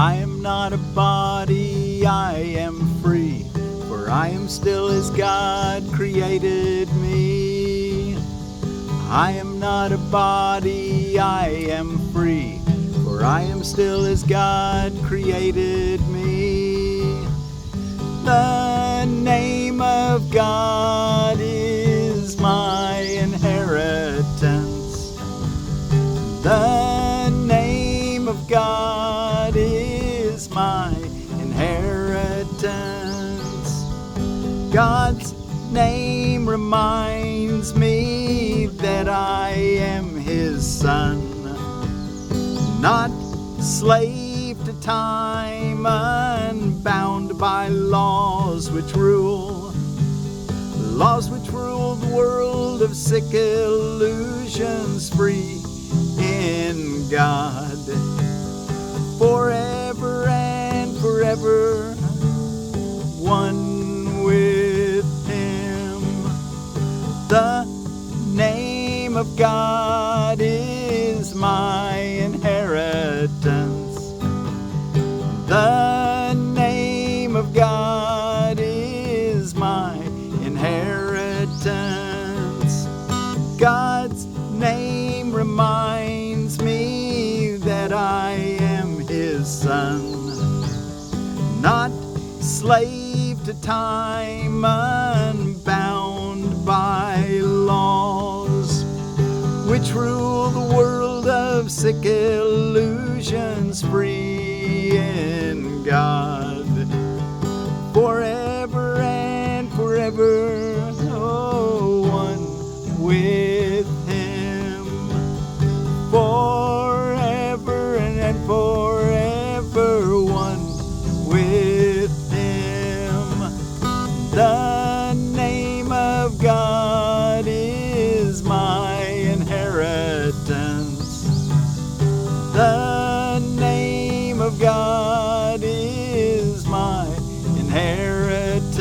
I am not a body, I am free, for I am still as God created me. I am not a body, I am free, for I am still as God created me. The name of God is my inheritance. The name of God is my inheritance. God's name reminds me that I am His son, not slave to time, unbound by laws which rule the world of sick illusions, free in God, forever and forever, one with Him. The name of God is my inheritance. The name of God is my inheritance. God's name reminds me that I am His son, not slave to time, unbound by laws which rule the world of sick illusions, free in God, forever and forever, oh, one with Him, forever and forever, one with Him. The name of God is my inheritance. The name of God is my inheritance.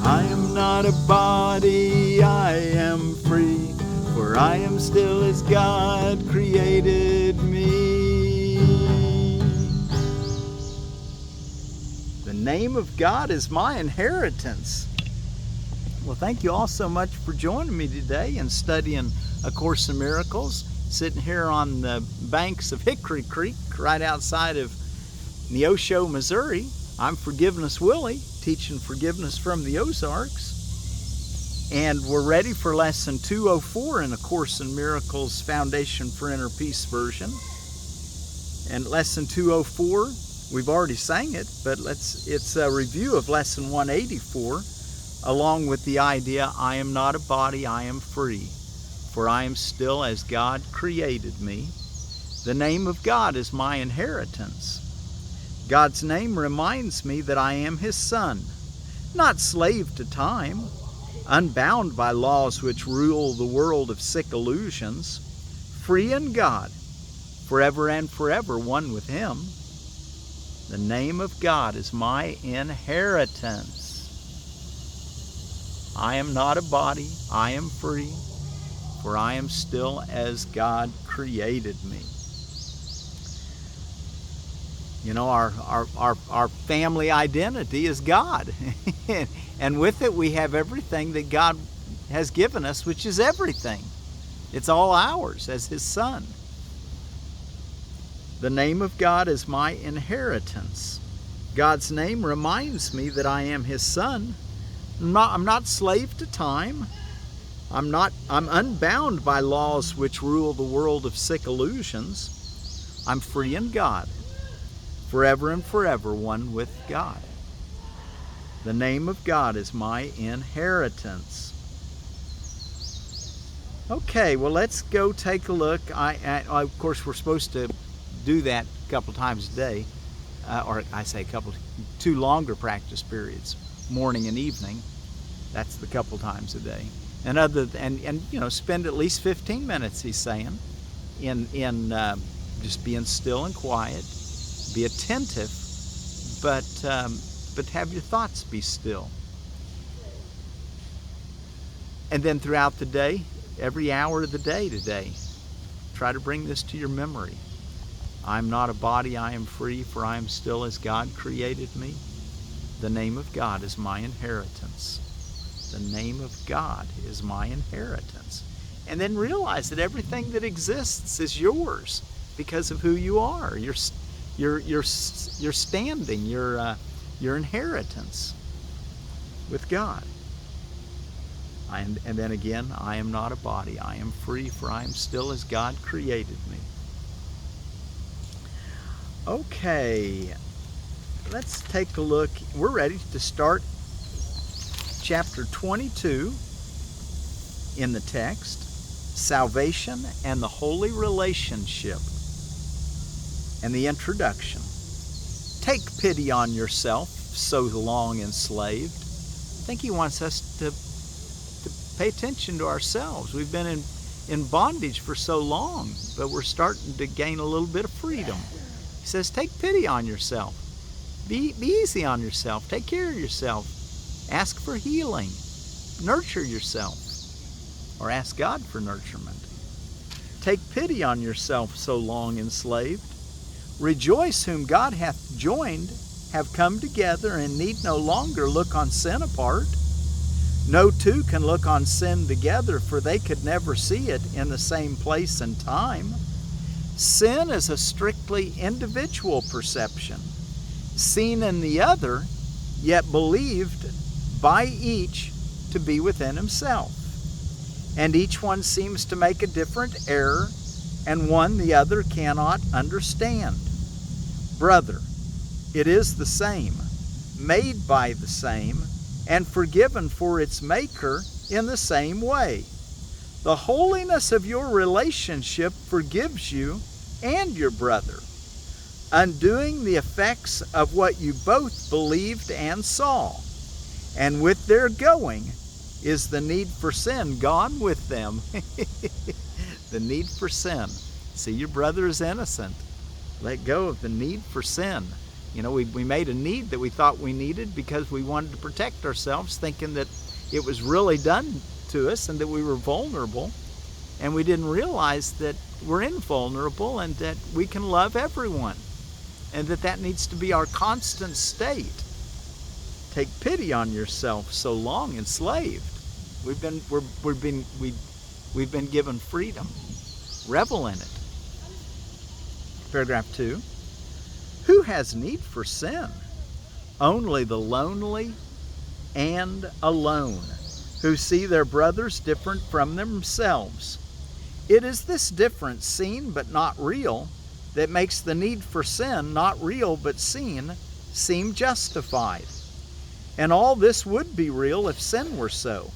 I am not a body, I am free, for I am still as God created me. The name of God is my inheritance. Well, thank you all so much for joining me today and studying A Course in Miracles, sitting here on the banks of Hickory Creek right outside of Neosho, Missouri. I'm Forgiveness Willie, teaching forgiveness from the Ozarks. And we're ready for Lesson 204 in A Course in Miracles Foundation for Inner Peace version. And Lesson 204, we've already sang it, but it's a review of Lesson 184, along with the idea, I am not a body, I am free, for I am still as God created me. The name of God is my inheritance. God's name reminds me that I am His son, not slave to time, unbound by laws which rule the world of sick illusions, free in God, forever and forever, one with Him. The name of God is my inheritance. I am not a body, I am free, for I am still as God created me. You know, our family identity is God. And with it we have everything that God has given us, which is everything. It's all ours as His son. The name of God is my inheritance. God's name reminds me that I am His son. I'm not slave to time. I'm unbound by laws which rule the world of sick illusions. I'm free in God, forever and forever, one with God. The name of God is my inheritance. Okay, well, let's go take a look. Of course, we're supposed to do that a couple times a day, or I say two longer practice periods, morning and evening. That's the couple times a day. And you know, spend at least 15 minutes, he's saying, in just being still and quiet, be attentive, but have your thoughts be still. And then throughout the day, every hour of the day today, try to bring this to your memory. I am not a body, I am free, for I am still as God created me. The name of God is my inheritance. The name of God is my inheritance. And then realize that everything that exists is yours because of who you are. Your standing, your inheritance with God. And then again, I am not a body. I am free, for I am still as God created me. Okay, let's take a look. We're ready to start chapter 22 in the text, Salvation and the Holy Relationship, and the introduction. Take pity on yourself, so long enslaved. I think he wants us to pay attention to ourselves. We've been in bondage for so long, but we're starting to gain a little bit of freedom. He says, take pity on yourself. Be easy on yourself. Take care of yourself. Ask for healing. Nurture yourself. Or ask God for nurturement. Take pity on yourself, so long enslaved. Rejoice, whom God hath joined, have come together, and need no longer look on sin apart. No two can look on sin together, for they could never see it in the same place and time. Sin is a strictly individual perception, seen in the other, yet believed by each to be within himself. And each one seems to make a different error, and one the other cannot understand. Brother, it is the same, made by the same, and forgiven for its maker in the same way. The holiness of your relationship forgives you and your brother, undoing the effects of what you both believed and saw. And with their going is the need for sin gone with them. The need for sin. See, your brother is innocent. Let go of the need for sin. You know, we made a need that we thought we needed because we wanted to protect ourselves, thinking that it was really done to us and that we were vulnerable. And we didn't realize that we're invulnerable and that we can love everyone. And that needs to be our constant state. Take pity on yourself, so long enslaved. We've been given freedom. Revel in it. Paragraph 2. Who has need for sin? Only the lonely and alone, who see their brothers different from themselves. It is this difference, seen but not real, that makes the need for sin, not real but seen, seem justified. And all this would be real if sin were so.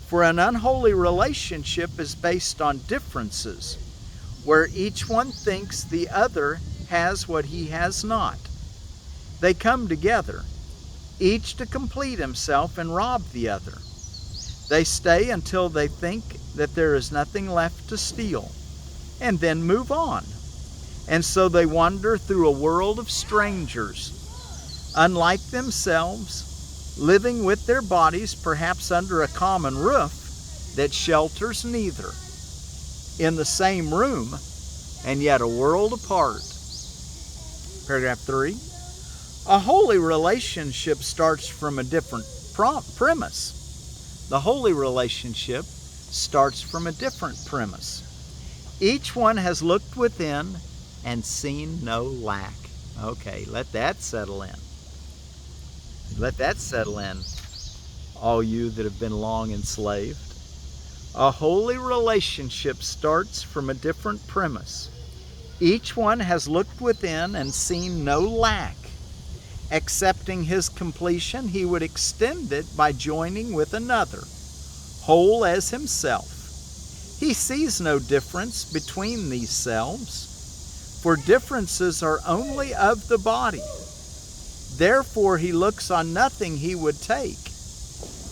For an unholy relationship is based on differences, where each one thinks the other has what he has not. They come together, each to complete himself and rob the other. They stay until they think that there is nothing left to steal, and then move on. And so they wander through a world of strangers, unlike themselves, living with their bodies perhaps under a common roof that shelters neither, in the same room, and yet a world apart. Paragraph 3. A holy relationship starts from a different premise. The holy relationship starts from a different premise. Each one has looked within and seen no lack. Okay, let that settle in. Let that settle in, all you that have been long enslaved. A holy relationship starts from a different premise. Each one has looked within and seen no lack. Accepting his completion, he would extend it by joining with another, whole as himself. He sees no difference between these selves, for differences are only of the body. Therefore he looks on nothing he would take.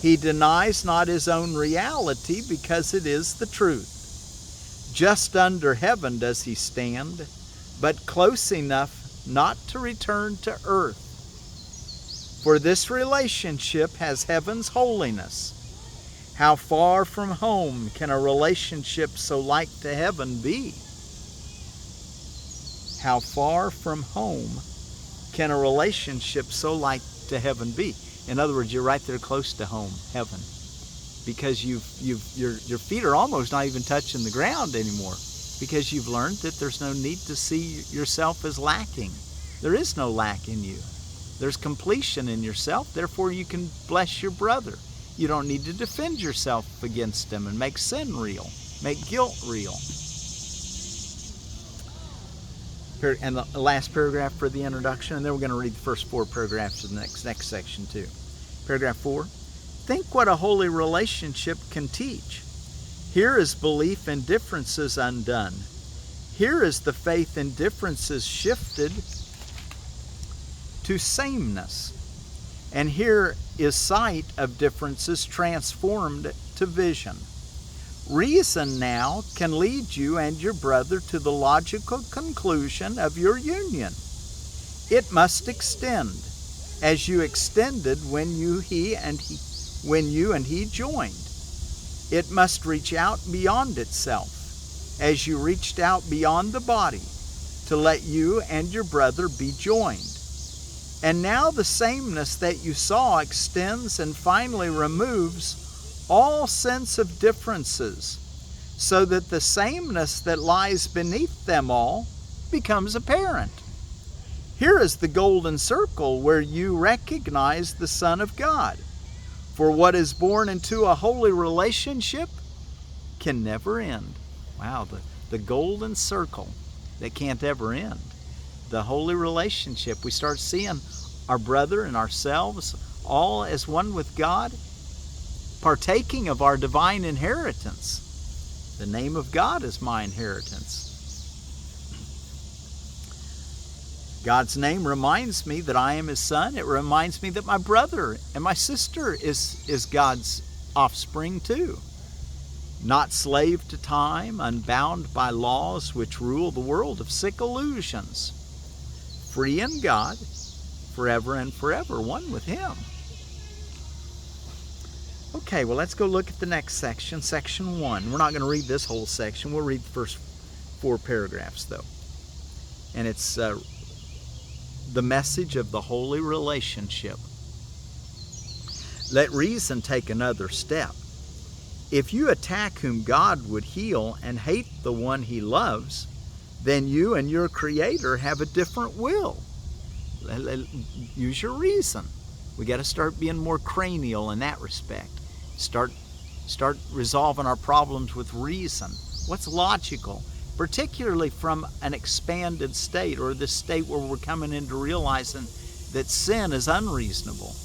He denies not his own reality because it is the truth. Just under heaven does he stand, but close enough not to return to earth. For this relationship has heaven's holiness. How far from home can a relationship so like to heaven be? How far from home can a relationship so like to heaven be? In other words, you're right there close to home, heaven, because your feet are almost not even touching the ground anymore, because you've learned that there's no need to see yourself as lacking. There is no lack in you. There's completion in yourself, therefore you can bless your brother. You don't need to defend yourself against him and make sin real, make guilt real. And the last paragraph for the introduction, and then we're going to read the first 4 paragraphs of the next section too. Paragraph 4, think what a holy relationship can teach. Here is belief in differences undone. Here is the faith in differences shifted to sameness. And here is sight of differences transformed to vision. Reason now can lead you and your brother to the logical conclusion of your union. It must extend, as you extended when you and he joined. It must reach out beyond itself, as you reached out beyond the body, to let you and your brother be joined. And now the sameness that you saw extends and finally removes all sense of differences, so that the sameness that lies beneath them all becomes apparent. Here is the golden circle where you recognize the Son of God. For what is born into a holy relationship can never end. Wow, the golden circle that can't ever end. The holy relationship. We start seeing our brother and ourselves all as one with God, partaking of our divine inheritance. The name of God is my inheritance. God's name reminds me that I am His son. It reminds me that my brother and my sister is God's offspring too. Not slave to time, unbound by laws which rule the world of sick illusions. Free in God, forever and forever, one with Him. Okay, well, let's go look at the next section, section 1. We're not going to read this whole section. We'll read the first 4 paragraphs, though. And it's the message of the holy relationship. Let reason take another step. If you attack whom God would heal and hate the one He loves, then you and your Creator have a different will. Use your reason. We got to start being more cranial in that respect. Start resolving our problems with reason. What's logical, particularly from an expanded state, or this state where we're coming into realizing that sin is unreasonable.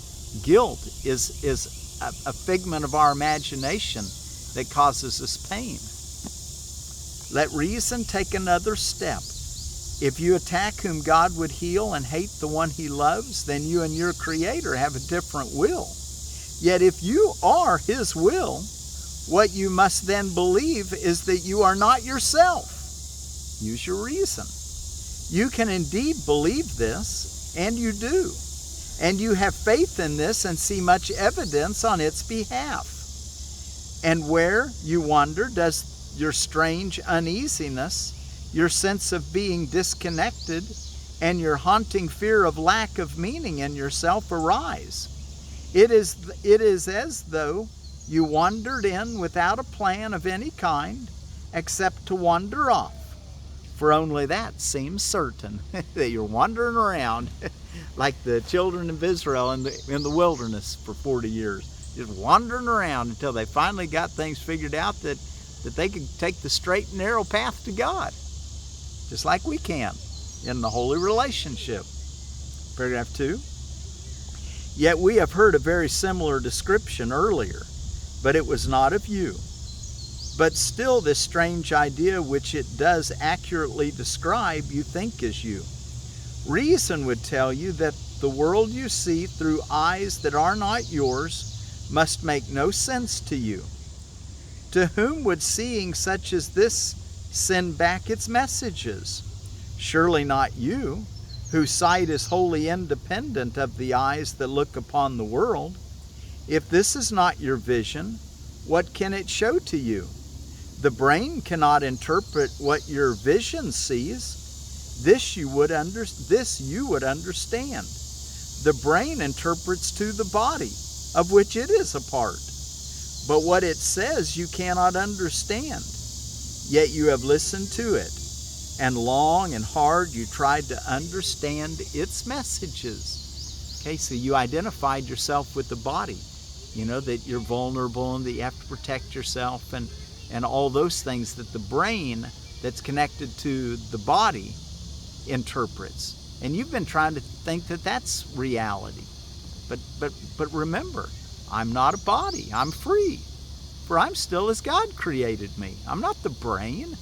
Guilt is a figment of our imagination that causes us pain. Let reason take another step. If you attack whom God would heal and hate the one He loves, then you and your Creator have a different will. Yet if you are His will, what you must then believe is that you are not yourself. Use your reason. You can indeed believe this, and you do. And you have faith in this and see much evidence on its behalf. And where, you wonder, does your strange uneasiness, your sense of being disconnected, and your haunting fear of lack of meaning in yourself arise? It is as though you wandered in without a plan of any kind, except to wander off. For only that seems certain, that you're wandering around like the children of Israel in the wilderness for 40 years, just wandering around until they finally got things figured out that they could take the straight and narrow path to God, just like we can in the holy relationship. Paragraph 2. Yet we have heard a very similar description earlier, but it was not of you. But still this strange idea which it does accurately describe you think is you. Reason would tell you that the world you see through eyes that are not yours must make no sense to you. To whom would seeing such as this send back its messages? Surely not you, whose sight is wholly independent of the eyes that look upon the world. If this is not your vision, what can it show to you? The brain cannot interpret what your vision sees. This you would understand. The brain interprets to the body, of which it is a part. But what it says you cannot understand. Yet you have listened to it, and long and hard you tried to understand its messages. Okay, so you identified yourself with the body. You know that you're vulnerable and that you have to protect yourself and all those things that the brain that's connected to the body interprets. And you've been trying to think that that's reality. But remember, I'm not a body. I'm free. For I'm still as God created me. I'm not the brain.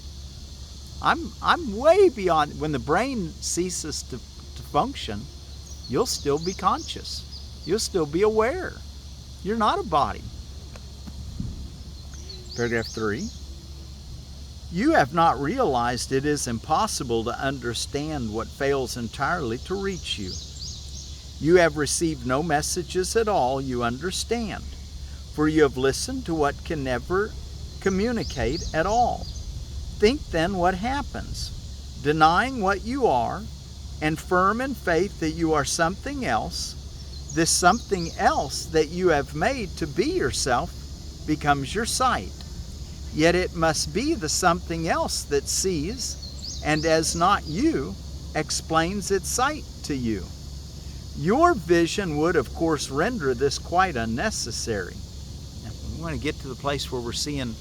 I'm way beyond. When the brain ceases to function, you'll still be conscious. You'll still be aware. You're not a body. Paragraph 3. You have not realized it is impossible to understand what fails entirely to reach you. You have received no messages at all you understand, for you have listened to what can never communicate at all. Think then what happens. Denying what you are, and firm in faith that you are something else, this something else that you have made to be yourself becomes your sight. Yet it must be the something else that sees, and as not you, explains its sight to you. Your vision would, of course, render this quite unnecessary. Now, we want to get to the place where we're seeing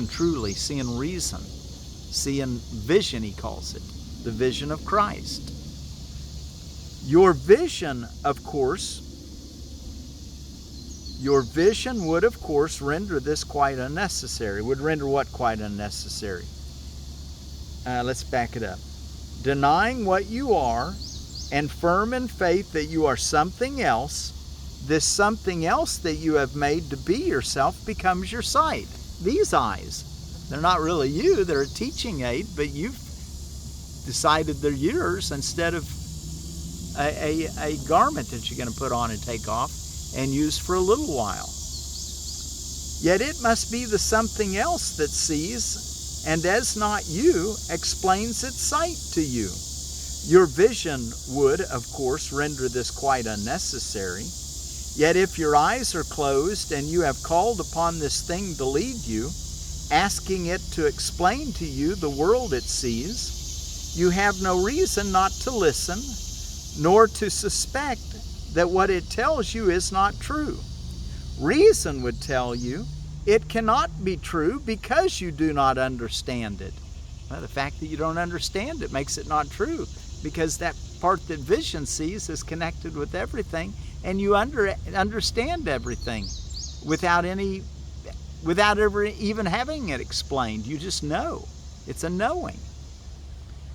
truly, seeing reason, seeing vision, he calls it, the vision of Christ. Your vision, of course, would, of course, render this quite unnecessary. Would render what quite unnecessary? Let's back it up. Denying what you are, and firm in faith that you are something else, this something else that you have made to be yourself becomes your sight. These eyes, they're not really you, they're a teaching aid, but you've decided they're yours instead of a garment that you're going to put on and take off and use for a little while. Yet it must be the something else that sees, and as not you, explains its sight to you. Your vision would, of course, render this quite unnecessary. Yet if your eyes are closed and you have called upon this thing to lead you, asking it to explain to you the world it sees, you have no reason not to listen, nor to suspect that what it tells you is not true. Reason would tell you it cannot be true because you do not understand it. Well, the fact that you don't understand it makes it not true, because that part that vision sees is connected with everything, and you understand everything without ever even having it explained. You just know. It's a knowing.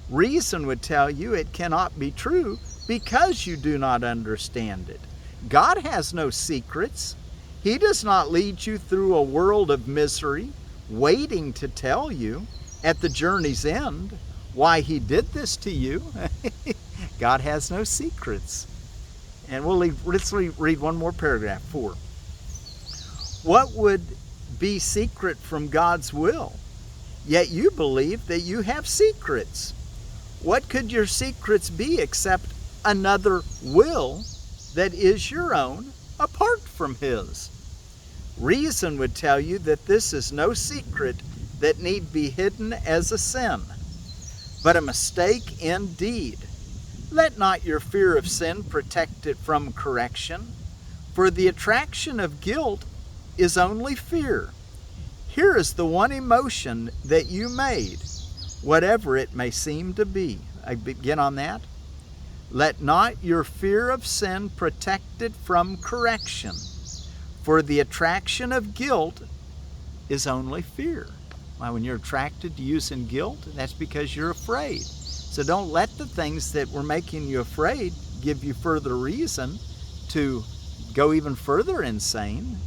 Reason would tell you it cannot be true because you do not understand it. God has no secrets. He does not lead you through a world of misery, waiting to tell you at the journey's end why he did this to you. God has no secrets. And let's read one more paragraph, 4. What would be secret from God's will? Yet you believe that you have secrets. What could your secrets be except another will that is your own apart from his? Reason would tell you that this is no secret that need be hidden as a sin, but a mistake indeed. Let not your fear of sin protect it from correction, for the attraction of guilt is only fear. Here is the one emotion that you made, whatever it may seem to be. I begin on that. Let not your fear of sin protect it from correction, for the attraction of guilt is only fear. Why, when you're attracted to using guilt, that's because you're afraid. So don't let the things that were making you afraid give you further reason to go even further insane.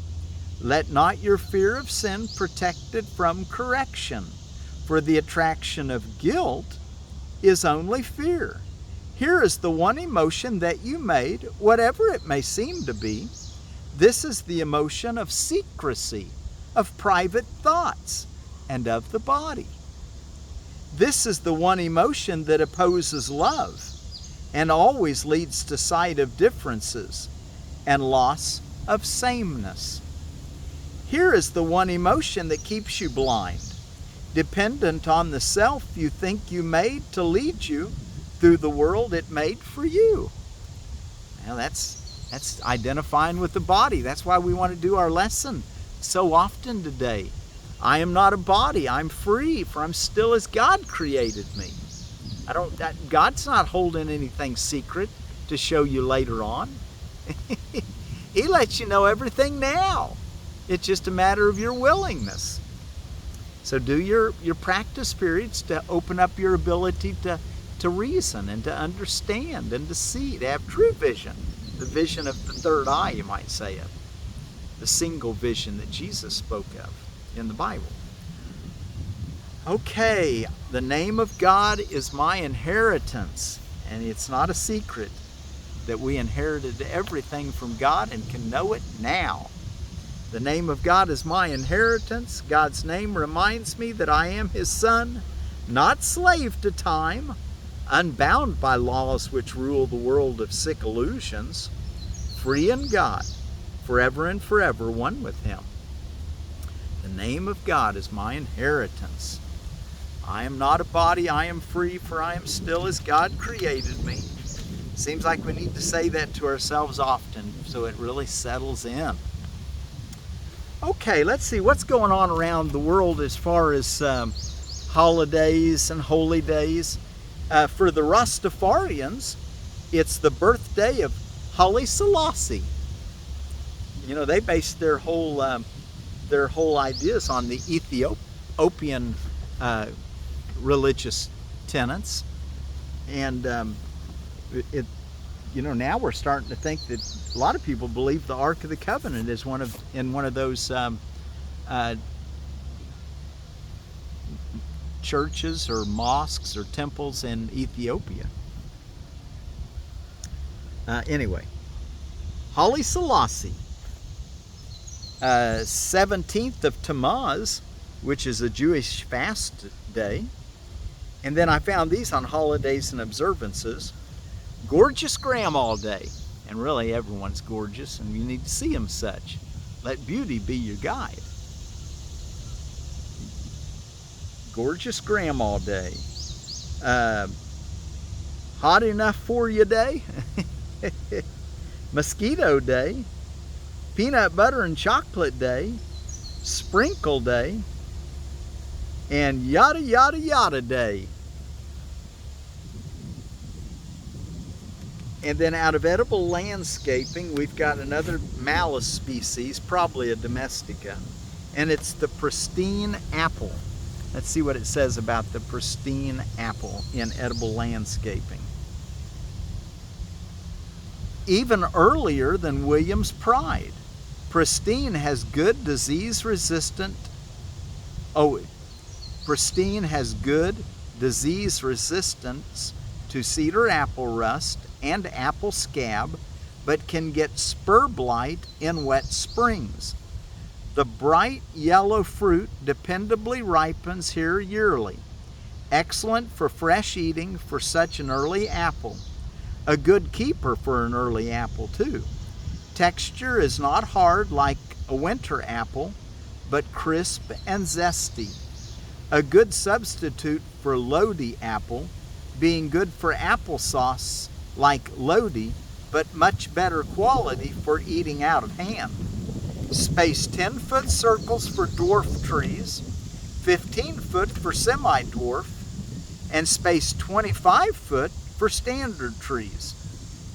Let not your fear of sin protect it from correction, for the attraction of guilt is only fear. Here is the one emotion that you made, whatever it may seem to be. This is the emotion of secrecy, of private thoughts, and of the body. This is the one emotion that opposes love and always leads to sight of differences and loss of sameness. Here is the one emotion that keeps you blind, dependent on the self you think you made to lead you through the world it made for you. Now that's identifying with the body. That's why we want to do our lesson so often today. I am not a body, I'm free, for I'm still as God created me. God's not holding anything secret to show you later on. He lets you know everything now. It's just a matter of your willingness. So do your practice periods to open up your ability to reason and to understand and to see, to have true vision. The vision of the third eye, you might say it. The single vision that Jesus spoke of in the Bible. Okay, the name of God is my inheritance, and it's not a secret that we inherited everything from God and can know it now. The name of God is my inheritance. God's name reminds me that I am His son, not slave to time, unbound by laws which rule the world of sick illusions, free in God, forever and forever one with Him. The name of God is my inheritance. I am not a body, I am free, for I am still as God created me. Seems like we need to say that to ourselves often so it really settles in. Okay, let's see what's going on around the world as far as holidays and holy days. For the Rastafarians, it's the birthday of Haile Selassie. You know, they based their whole ideas on the Ethiopian religious tenets, and now we're starting to think that a lot of people believe the Ark of the Covenant is one of those churches or mosques or temples in Ethiopia. Anyway, Haile Selassie, 17th of Tammuz, which is a Jewish fast day. And then I found these on holidays and observances. Gorgeous Grandma Day. And really everyone's gorgeous and you need to see them such. Let beauty be your guide. Gorgeous Grandma Day. Hot Enough For You Day. Mosquito Day. Peanut Butter and Chocolate Day. Sprinkle Day. And Yada Yada Yada Day. And then out of edible landscaping, we've got another malus species, probably a domestica, and it's the pristine apple. Let's see what it says about the pristine apple in edible landscaping. Even earlier than William's Pride, Pristine has good disease-resistant. Pristine has good disease resistance to cedar apple rust and apple scab, but can get spur blight in wet springs. The bright yellow fruit dependably ripens here yearly. Excellent for fresh eating for such an early apple. A good keeper for an early apple too. Texture is not hard like a winter apple, but crisp and zesty. A good substitute for Lodi apple, being good for applesauce like Lodi, but much better quality for eating out of hand. Space 10-foot circles for dwarf trees, 15-foot for semi-dwarf, and space 25-foot for standard trees.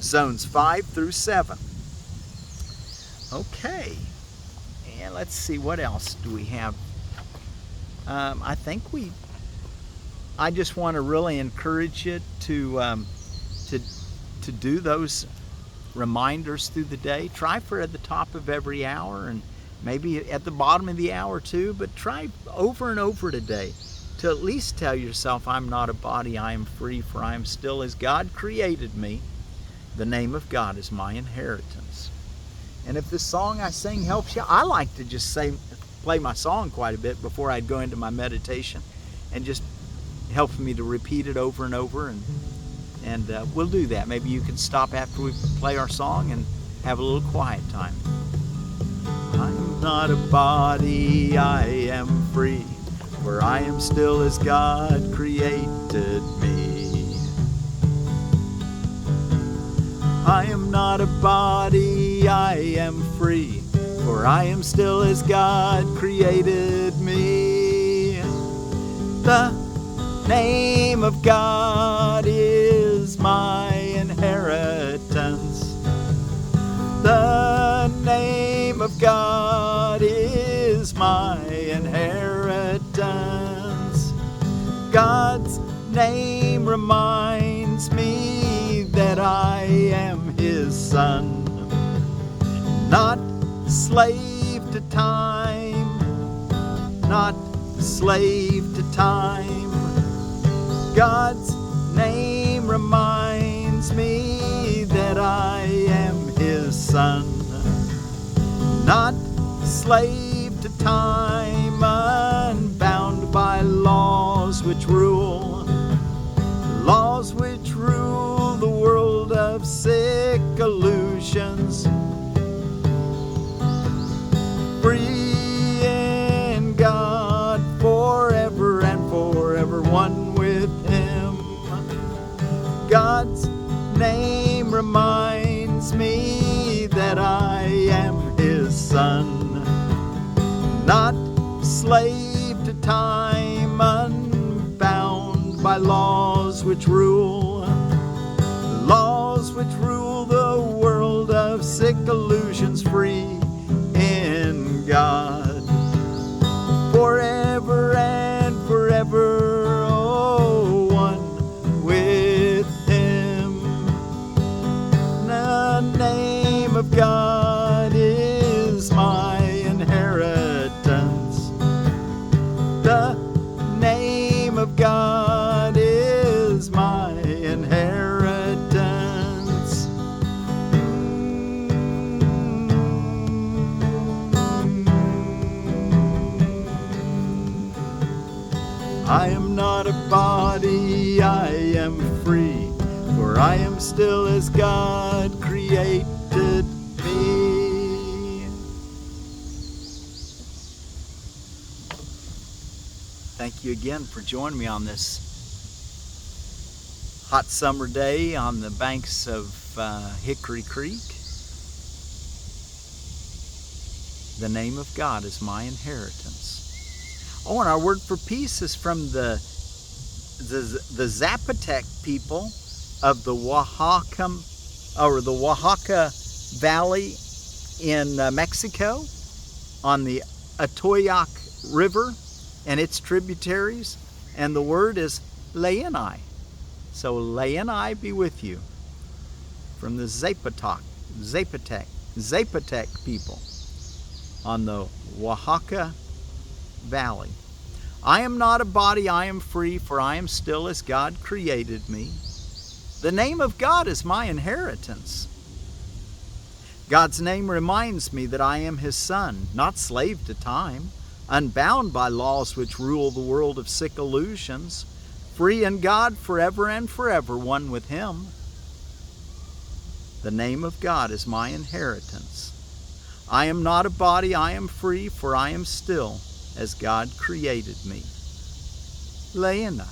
Zones 5 through 7. Okay, and let's see, what else do we have? I just want to really encourage you to do those reminders through the day. Try for at the top of every hour and maybe at the bottom of the hour too, but try over and over today to at least tell yourself, I'm not a body, I am free, for I am still as God created me. The name of God is my inheritance. And if this song I sing helps you, I like to just play my song quite a bit before I'd go into my meditation and just helping me to repeat it over and over, and we'll do that. Maybe you can stop after we play our song and have a little quiet time. I am not a body, I am free, for I am still as God created me. I am not a body, I am free, for I am still as God created me. The name of God is my inheritance. The name of God is my inheritance. God's name reminds me that I am His son, not slave to time, not slave to time. God's name reminds me that I am His son, not slave to time, unbound by laws which rule the world of sick illusions. Free in God forever and forever, one with Him. God's name reminds me that I am His son, not slave to time, unbound by laws which rule the world of sick illusions. Free in God forever and forever, oh, one with Him. The name of God is my inheritance. The name of God is my inheritance. I am not a body, I am free, for I am still as God created me. Thank you again for joining me on this hot summer day on the banks of Hickory Creek. The name of God is my inheritance. Oh, and our word for peace is from the Zapotec people of the Oaxaca Valley in Mexico, on the Atoyac River and its tributaries, and the word is Layeni. So Layeni be with you, from the Zapotec people on the Oaxaca Valley. I am not a body, I am free, for I am still as God created me. The name of God is my inheritance. God's name reminds me that I am His son, not slave to time, unbound by laws which rule the world of sick illusions, free in God forever and forever, one with Him. The name of God is my inheritance. I am not a body, I am free, for I am still as God created me. Layeni.